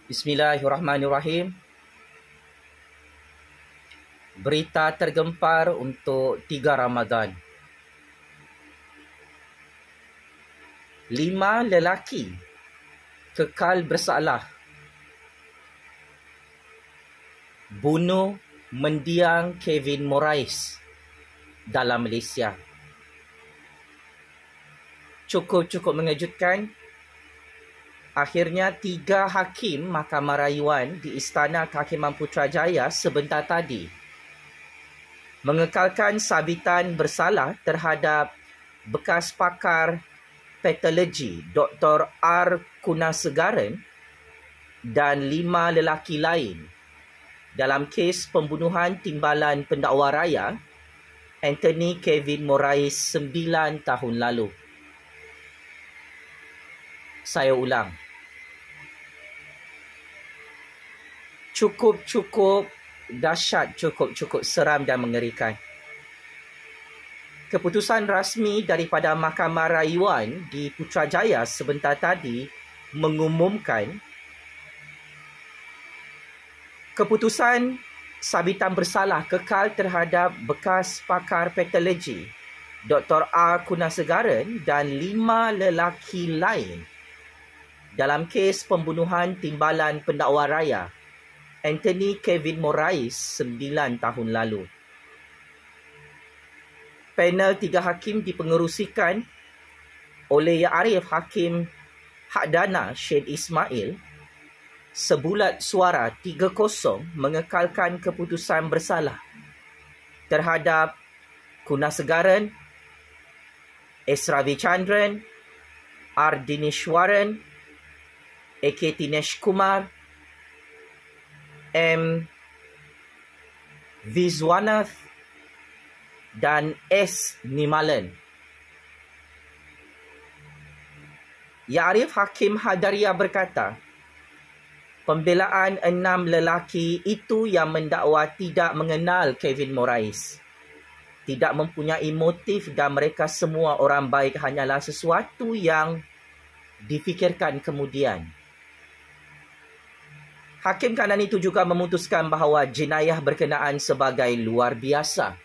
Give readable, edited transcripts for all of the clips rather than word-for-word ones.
Bismillahirrahmanirrahim. Berita tergempar untuk 3 Ramadan. 5 lelaki kekal bersalah bunuh mendiang Kevin Moraes dalam Malaysia. Cukup mengejutkan. Akhirnya 3 hakim Mahkamah Rayuan di Istana Kehakiman Putrajaya sebentar tadi mengekalkan sabitan bersalah terhadap bekas pakar patologi Dr. R. Kunasegaran dan 5 lelaki lain dalam kes pembunuhan timbalan pendakwa raya Anthony Kevin Moraes 9 tahun lalu. Saya ulang. Cukup dahsyat, cukup seram dan mengerikan. Keputusan rasmi daripada Mahkamah Rayuan di Putrajaya sebentar tadi mengumumkan keputusan sabitan bersalah kekal terhadap bekas pakar patologi Dr. R. Kunasegaran dan 5 lelaki lain dalam kes pembunuhan timbalan pendakwa raya Anthony Kevin Moraes 9 tahun lalu. Panel 3 hakim dipengerusikan oleh Yang Arif Hakim Hakdana Syed Ismail sebulat suara 3-0 mengekalkan keputusan bersalah terhadap Kunasegaran, S. Ravichandran, R. Dineshwaran, A.K. Dinesh Kumar, M. Viswanath dan S. Nimalan. Yang Arif Hakim Hadaria berkata, pembelaan 6 lelaki itu yang mendakwa tidak mengenal Kevin Moraes, tidak mempunyai motif dan mereka semua orang baik hanyalah sesuatu yang difikirkan kemudian. Hakim kanan itu juga memutuskan bahawa jenayah berkenaan sebagai luar biasa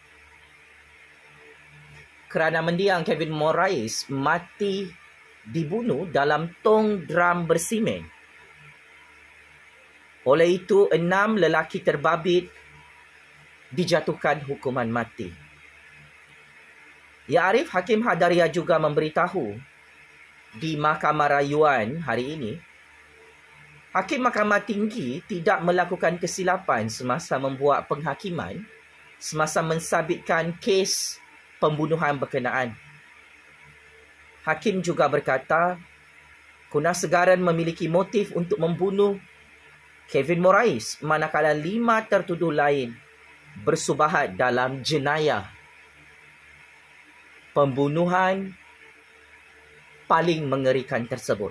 kerana mendiang Kevin Moraes mati dibunuh dalam tong drum bersimen. Oleh itu, 6 lelaki terbabit dijatuhkan hukuman mati. Yang Arif Hakim Hadaria juga memberitahu di Mahkamah Rayuan hari ini, Hakim Mahkamah Tinggi tidak melakukan kesilapan semasa membuat penghakiman semasa mensabitkan kes pembunuhan berkenaan. Hakim juga berkata, Kunasegaran memiliki motif untuk membunuh Kevin Moraes manakala 5 tertuduh lain bersubahat dalam jenayah pembunuhan paling mengerikan tersebut.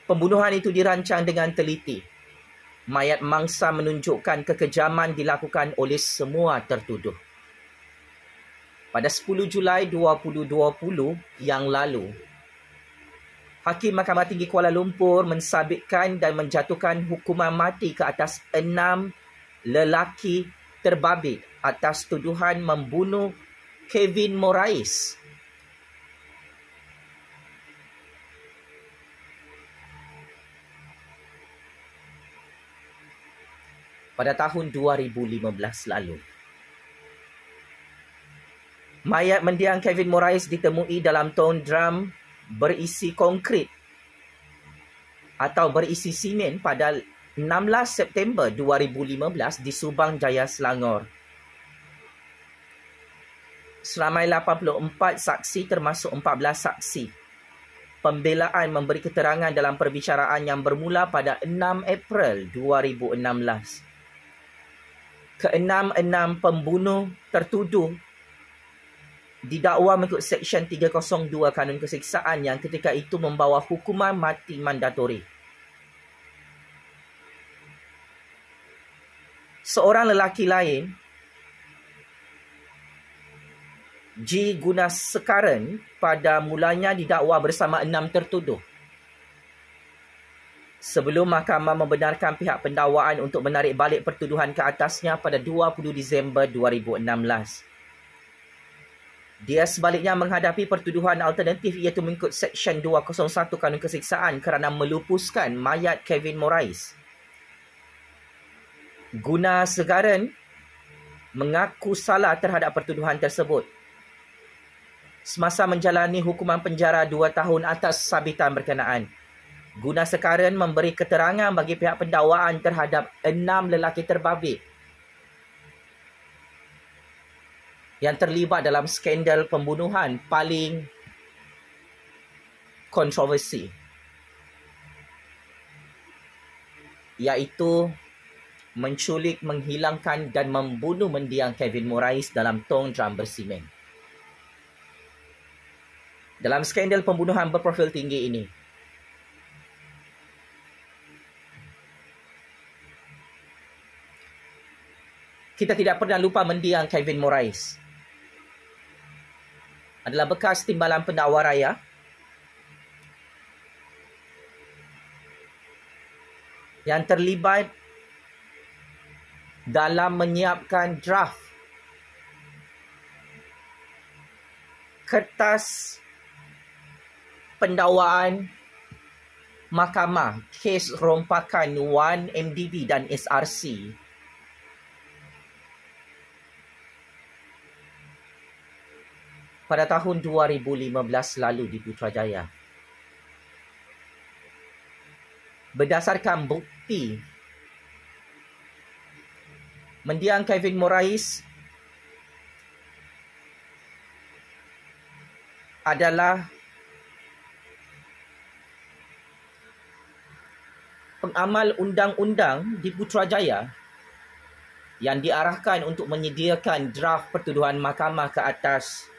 Pembunuhan itu dirancang dengan teliti. Mayat mangsa menunjukkan kekejaman dilakukan oleh semua tertuduh. Pada 10 Julai 2020 yang lalu, Hakim Mahkamah Tinggi Kuala Lumpur mensabitkan dan menjatuhkan hukuman mati ke atas 6 lelaki terbabit atas tuduhan membunuh Kevin Moraes. Pada tahun 2015 lalu. Mayat mendiang Kevin Moraes ditemui dalam tong drum berisi konkrit atau berisi simen pada 16 September 2015 di Subang Jaya, Selangor. Seramai 84 saksi termasuk 14 saksi. Pembelaan memberi keterangan dalam perbicaraan yang bermula pada 6 April 2016. Ke-6 pembunuh tertuduh didakwa mengikut Seksyen 302 Kanun Keseksaan yang ketika itu membawa hukuman mati mandatori. Seorang lelaki lain, G. Kunasegaran, pada mulanya didakwa bersama 6 tertuduh. sebelum mahkamah membenarkan pihak pendakwaan untuk menarik balik pertuduhan ke atasnya pada 20 Disember 2016. Dia sebaliknya menghadapi pertuduhan alternatif iaitu mengikut Seksyen 201 Kanun Keseksaan kerana melupuskan mayat Kevin Morais. Gunasegaren mengaku salah terhadap pertuduhan tersebut. Semasa menjalani hukuman penjara 2 tahun atas sabitan berkenaan, Gunasegaren memberi keterangan bagi pihak pendakwaan terhadap 6 lelaki terbabit yang terlibat dalam skandal pembunuhan paling kontroversi, iaitu menculik, menghilangkan dan membunuh mendiang Kevin Morais dalam tong drum bersimen. Dalam skandal pembunuhan berprofil tinggi ini, kita tidak pernah lupa mendiang Kevin Morais adalah bekas timbalan pendakwa raya yang terlibat dalam menyiapkan draft kertas pendakwaan mahkamah kes rompakan 1MDB dan SRC pada tahun 2015 lalu di Putrajaya. Berdasarkan bukti, mendiang Kevin Morais adalah pengamal undang-undang di Putrajaya yang diarahkan untuk menyediakan draft pertuduhan mahkamah ke atas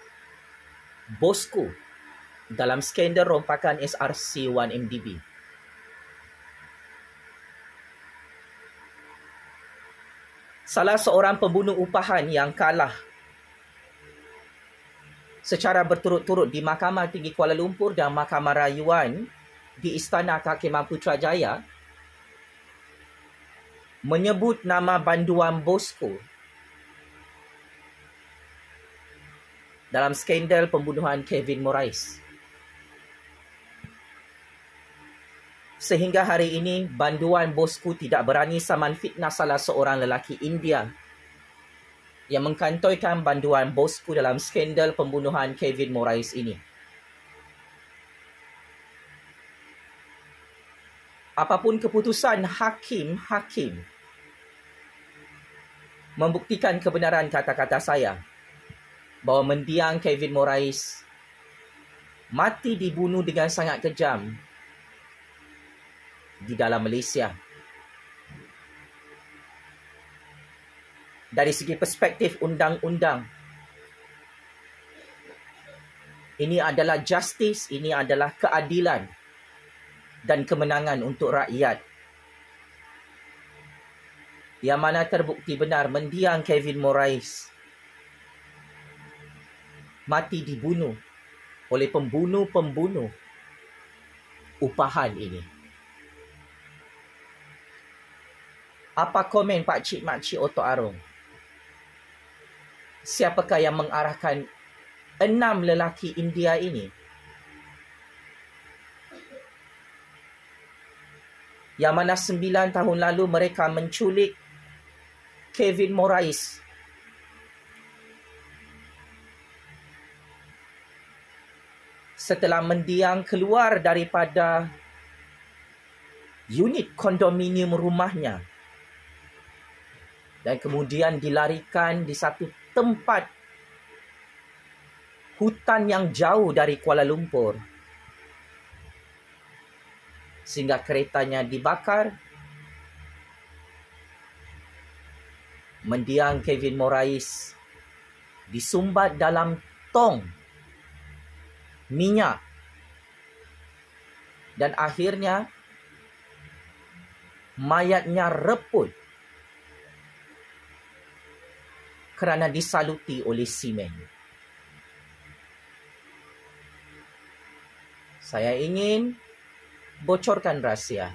bosku dalam skandal rompakan SRC 1MDB. Salah seorang pembunuh upahan yang kalah secara berturut-turut di Mahkamah Tinggi Kuala Lumpur dan Mahkamah Rayuan di Istana Kehakiman Putrajaya menyebut nama banduan bosku dalam skandal pembunuhan Kevin Morais. Sehingga hari ini, banduan bosku tidak berani saman fitnah salah seorang lelaki India yang mengkantoikan banduan bosku dalam skandal pembunuhan Kevin Morais ini. Apapun keputusan hakim membuktikan kebenaran kata-kata saya bahawa mendiang Kevin Morais mati dibunuh dengan sangat kejam di dalam Malaysia. Dari segi perspektif undang-undang, ini adalah justice, ini adalah keadilan dan kemenangan untuk rakyat. Yang mana terbukti benar mendiang Kevin Morais mati dibunuh oleh pembunuh-pembunuh upahan ini. Apa komen Pak Cik Mak Cik Otok Arong? Siapakah yang mengarahkan 6 lelaki India ini? Yang mana 9 tahun lalu mereka menculik Kevin Morais setelah mendiang keluar daripada unit kondominium rumahnya dan kemudian dilarikan di satu tempat hutan yang jauh dari Kuala Lumpur sehingga keretanya dibakar. Mendiang Kevin Morais disumbat dalam tong minyak dan akhirnya mayatnya reput kerana disaluti oleh simen. Saya ingin bocorkan rahsia.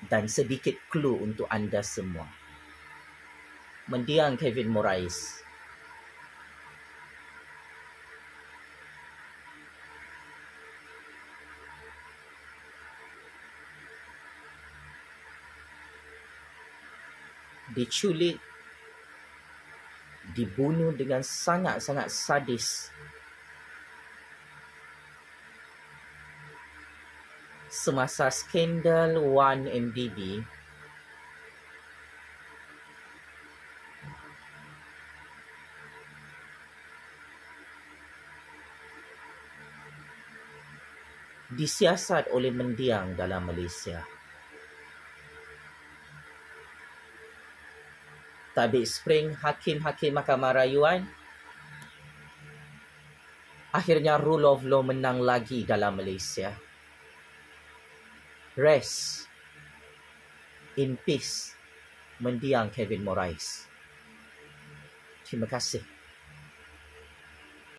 dan sedikit clue untuk anda semua. Mendiang Kevin Moraes. Diculik, dibunuh dengan sangat-sangat sadis. Semasa skandal 1MDB, disiasat oleh mendiang dalam Malaysia. Tabik spring hakim-hakim Mahkamah Rayuan, akhirnya rule of law menang lagi dalam Malaysia. Rest in peace, mendiang Kevin Moraes. Terima kasih.